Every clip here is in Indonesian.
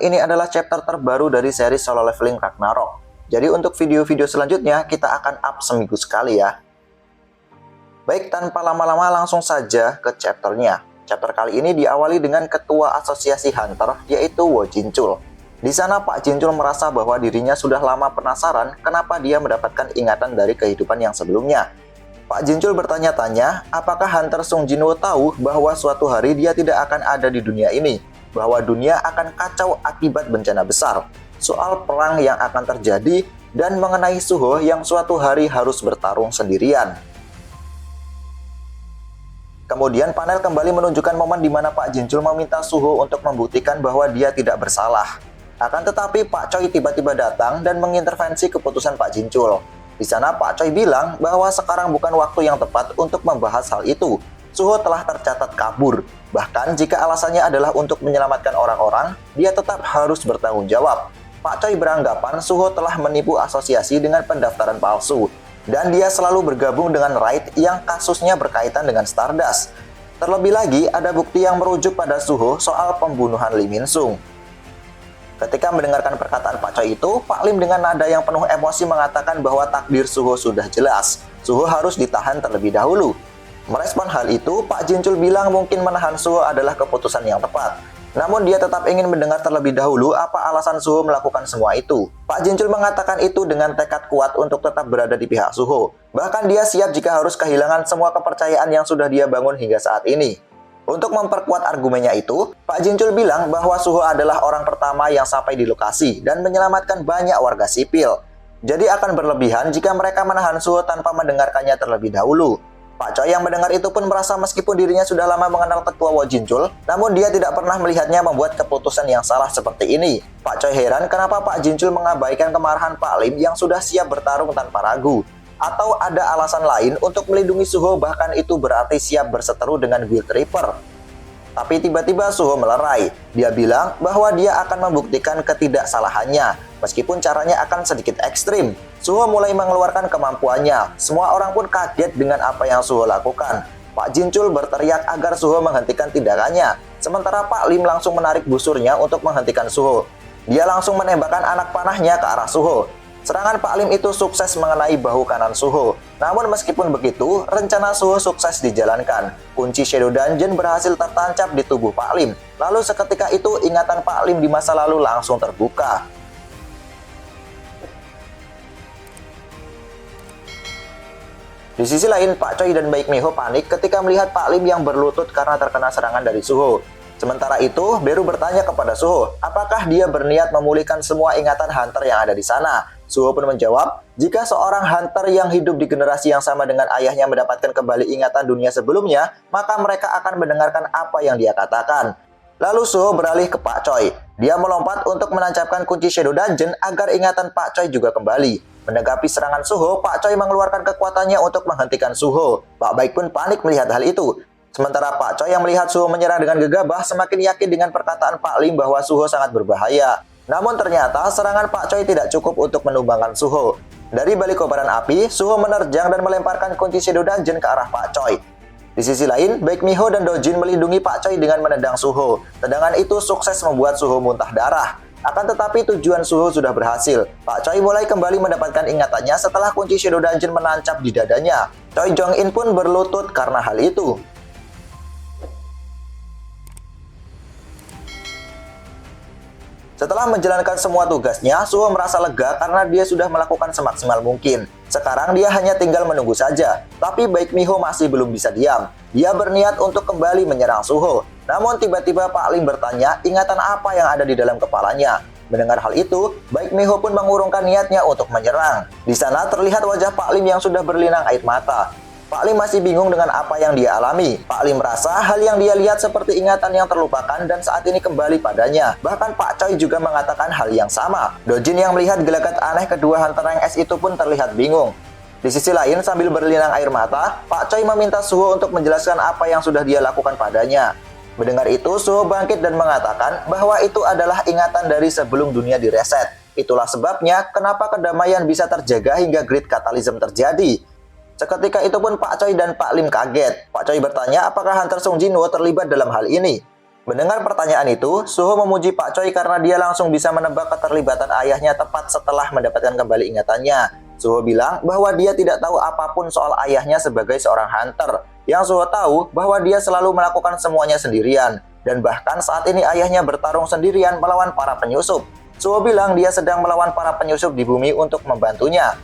ini adalah chapter terbaru dari seri Solo Leveling Ragnarok. Jadi untuk video-video selanjutnya kita akan up seminggu sekali ya. Baik, tanpa lama-lama langsung saja ke chapternya. Chapter kali ini diawali dengan ketua asosiasi Hunter, yaitu Wo Jinchul. Di sana Pak Jinchul merasa bahwa dirinya sudah lama penasaran kenapa dia mendapatkan ingatan dari kehidupan yang sebelumnya. Pak Jinchul bertanya-tanya, apakah Hunter Sung Jinwo tahu bahwa suatu hari dia tidak akan ada di dunia ini, bahwa dunia akan kacau akibat bencana besar, soal perang yang akan terjadi, dan mengenai Suho yang suatu hari harus bertarung sendirian. Kemudian panel kembali menunjukkan momen di mana Pak Jinchul meminta Suho untuk membuktikan bahwa dia tidak bersalah. Akan tetapi Pak Choi tiba-tiba datang dan mengintervensi keputusan Pak Jinchul. Di sana Pak Choi bilang bahwa sekarang bukan waktu yang tepat untuk membahas hal itu. Suho telah tercatat kabur. Bahkan jika alasannya adalah untuk menyelamatkan orang-orang, dia tetap harus bertanggung jawab. Pak Choi beranggapan Suho telah menipu asosiasi dengan pendaftaran palsu. Dan dia selalu bergabung dengan Raid yang kasusnya berkaitan dengan Stardust. Terlebih lagi, ada bukti yang merujuk pada Suho soal pembunuhan Lee Min Sung. Ketika mendengarkan perkataan Pak Choi itu, Pak Lim dengan nada yang penuh emosi mengatakan bahwa takdir Suho sudah jelas. Suho harus ditahan terlebih dahulu. Merespon hal itu, Pak Jinchul bilang mungkin menahan Suho adalah keputusan yang tepat. Namun dia tetap ingin mendengar terlebih dahulu apa alasan Suho melakukan semua itu. Pak Jinchul mengatakan itu dengan tekad kuat untuk tetap berada di pihak Suho. Bahkan dia siap jika harus kehilangan semua kepercayaan yang sudah dia bangun hingga saat ini. Untuk memperkuat argumennya itu, Pak Jinchul bilang bahwa Suho adalah orang pertama yang sampai di lokasi dan menyelamatkan banyak warga sipil. Jadi akan berlebihan jika mereka menahan Suho tanpa mendengarkannya terlebih dahulu. Pak Choi yang mendengar itu pun merasa meskipun dirinya sudah lama mengenal ketua Wo Jinchul, namun dia tidak pernah melihatnya membuat keputusan yang salah seperti ini. Pak Choi heran kenapa Pak Jinchul mengabaikan kemarahan Pak Lim yang sudah siap bertarung tanpa ragu. Atau ada alasan lain untuk melindungi Suho, bahkan itu berarti siap berseteru dengan Guild Reaper. Tapi tiba-tiba Suho melerai. Dia bilang bahwa dia akan membuktikan ketidaksalahannya, meskipun caranya akan sedikit ekstrim. Suho mulai mengeluarkan kemampuannya. Semua orang pun kaget dengan apa yang Suho lakukan. Pak Jinchul berteriak agar Suho menghentikan tindakannya. Sementara Pak Lim langsung menarik busurnya untuk menghentikan Suho. Dia langsung menembakkan anak panahnya ke arah Suho. Serangan Pak Lim itu sukses mengenai bahu kanan Suho. Namun meskipun begitu, rencana Suho sukses dijalankan. Kunci Shadow Dungeon berhasil tertancap di tubuh Pak Lim. Lalu seketika itu ingatan Pak Lim di masa lalu langsung terbuka. Di sisi lain, Pak Choi dan Baek Miho panik ketika melihat Pak Lim yang berlutut karena terkena serangan dari Suho. Sementara itu, Beru bertanya kepada Suho, apakah dia berniat memulihkan semua ingatan Hunter yang ada di sana? Suho pun menjawab, jika seorang Hunter yang hidup di generasi yang sama dengan ayahnya mendapatkan kembali ingatan dunia sebelumnya, maka mereka akan mendengarkan apa yang dia katakan. Lalu Suho beralih ke Pak Choi. Dia melompat untuk menancapkan kunci Shadow Dungeon agar ingatan Pak Choi juga kembali. Menanggapi serangan Suho, Pak Choi mengeluarkan kekuatannya untuk menghentikan Suho. Pak Baek pun panik melihat hal itu. Sementara Pak Choi yang melihat Suho menyerang dengan gegabah semakin yakin dengan perkataan Pak Lim bahwa Suho sangat berbahaya. Namun ternyata serangan Pak Choi tidak cukup untuk menumbangkan Suho. Dari balik kobaran api, Suho menerjang dan melemparkan kunci Shadow Dungeon ke arah Pak Choi. Di sisi lain, Baek Miho dan Dojin melindungi Pak Choi dengan menendang Suho. Tendangan itu sukses membuat Suho muntah darah. Akan tetapi tujuan Suho sudah berhasil. Pak Choi mulai kembali mendapatkan ingatannya setelah kunci Shadow Dungeon menancap di dadanya. Choi Jong-in pun berlutut karena hal itu. Setelah menjalankan semua tugasnya, Suho merasa lega karena dia sudah melakukan semaksimal mungkin. Sekarang dia hanya tinggal menunggu saja. Tapi Baek Miho masih belum bisa diam. Dia berniat untuk kembali menyerang Suho. Namun tiba-tiba Pak Lim bertanya ingatan apa yang ada di dalam kepalanya. Mendengar hal itu, Baek Miho pun mengurungkan niatnya untuk menyerang. Di sana terlihat wajah Pak Lim yang sudah berlinang air mata. Pak Lim masih bingung dengan apa yang dia alami. Pak Lim merasa hal yang dia lihat seperti ingatan yang terlupakan dan saat ini kembali padanya. Bahkan Pak Choi juga mengatakan hal yang sama. Dojin yang melihat gelagat aneh kedua Hunter rank S itu pun terlihat bingung. Di sisi lain, sambil berlinang air mata, Pak Choi meminta Suho untuk menjelaskan apa yang sudah dia lakukan padanya. Mendengar itu, Suho bangkit dan mengatakan bahwa itu adalah ingatan dari sebelum dunia direset. Itulah sebabnya kenapa kedamaian bisa terjaga hingga Great Catalysm terjadi. Seketika itu pun Pak Choi dan Pak Lim kaget. Pak Choi bertanya apakah Hunter Sung Jinwo terlibat dalam hal ini. Mendengar pertanyaan itu, Suho memuji Pak Choi karena dia langsung bisa menebak keterlibatan ayahnya tepat setelah mendapatkan kembali ingatannya. Suho bilang bahwa dia tidak tahu apapun soal ayahnya sebagai seorang hunter. Yang Suho tahu bahwa dia selalu melakukan semuanya sendirian. Dan bahkan saat ini ayahnya bertarung sendirian melawan para penyusup. Suho bilang dia sedang melawan para penyusup di bumi untuk membantunya.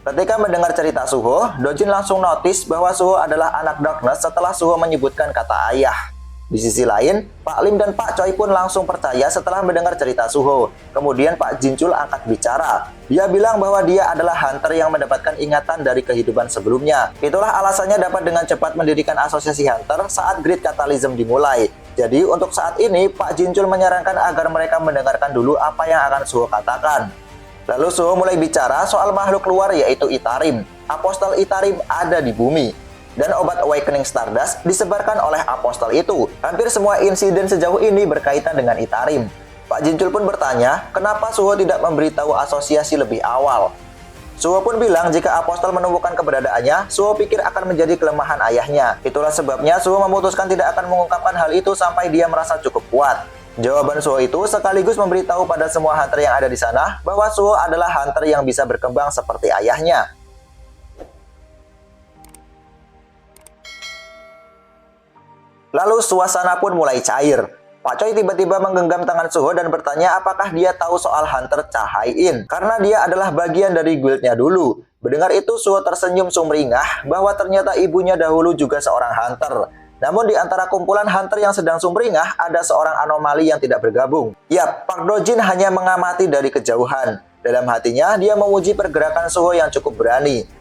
Ketika mendengar cerita Suho, Dojin langsung notice bahwa Suho adalah anak Darkness setelah Suho menyebutkan kata ayah. Di sisi lain, Pak Lim dan Pak Choi pun langsung percaya setelah mendengar cerita Suho. Kemudian Pak Jinchul angkat bicara. Dia bilang bahwa dia adalah hunter yang mendapatkan ingatan dari kehidupan sebelumnya. Itulah alasannya dapat dengan cepat mendirikan asosiasi hunter saat Great Catalysm dimulai. Jadi untuk saat ini, Pak Jinchul menyarankan agar mereka mendengarkan dulu apa yang akan Suho katakan. Lalu Suho mulai bicara soal makhluk luar yaitu Itarim. Apostel Itarim ada di bumi. Dan obat Awakening Stardust disebarkan oleh apostel itu. Hampir semua insiden sejauh ini berkaitan dengan Itarim. Pak Jinchul pun bertanya, kenapa Suho tidak memberitahu asosiasi lebih awal? Suho pun bilang jika apostel menemukan keberadaannya, Suho pikir akan menjadi kelemahan ayahnya. Itulah sebabnya Suho memutuskan tidak akan mengungkapkan hal itu sampai dia merasa cukup kuat. Jawaban Suho itu sekaligus memberitahu pada semua hunter yang ada di sana bahwa Suho adalah hunter yang bisa berkembang seperti ayahnya. Lalu suasana pun mulai cair. Pak Choi tiba-tiba menggenggam tangan Suho dan bertanya apakah dia tahu soal Hunter Cha Hai-in, karena dia adalah bagian dari guildnya dulu. Mendengar itu Suho tersenyum sumringah bahwa ternyata ibunya dahulu juga seorang hunter. Namun di antara kumpulan hunter yang sedang sumringah ada seorang anomali yang tidak bergabung. Yap, Park Do-jin hanya mengamati dari kejauhan. Dalam hatinya dia memuji pergerakan Suho yang cukup berani.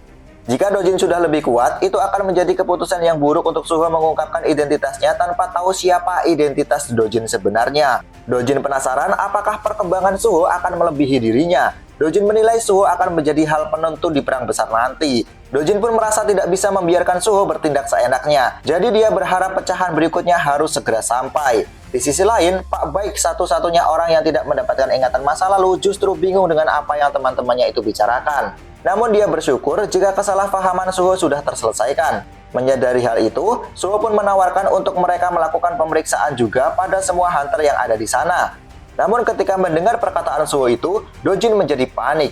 Jika Dojin sudah lebih kuat, itu akan menjadi keputusan yang buruk untuk Suho mengungkapkan identitasnya tanpa tahu siapa identitas Dojin sebenarnya. Dojin penasaran apakah perkembangan Suho akan melebihi dirinya. Dojin menilai Suho akan menjadi hal penentu di perang besar nanti. Dojin pun merasa tidak bisa membiarkan Suho bertindak seenaknya. Jadi dia berharap pecahan berikutnya harus segera sampai. Di sisi lain, Pak Baik satu-satunya orang yang tidak mendapatkan ingatan masa lalu justru bingung dengan apa yang teman-temannya itu bicarakan. Namun dia bersyukur jika kesalahpahaman Suho sudah terselesaikan. Menyadari hal itu, Suho pun menawarkan untuk mereka melakukan pemeriksaan juga pada semua hunter yang ada di sana. Namun ketika mendengar perkataan Suho itu, Dojin menjadi panik.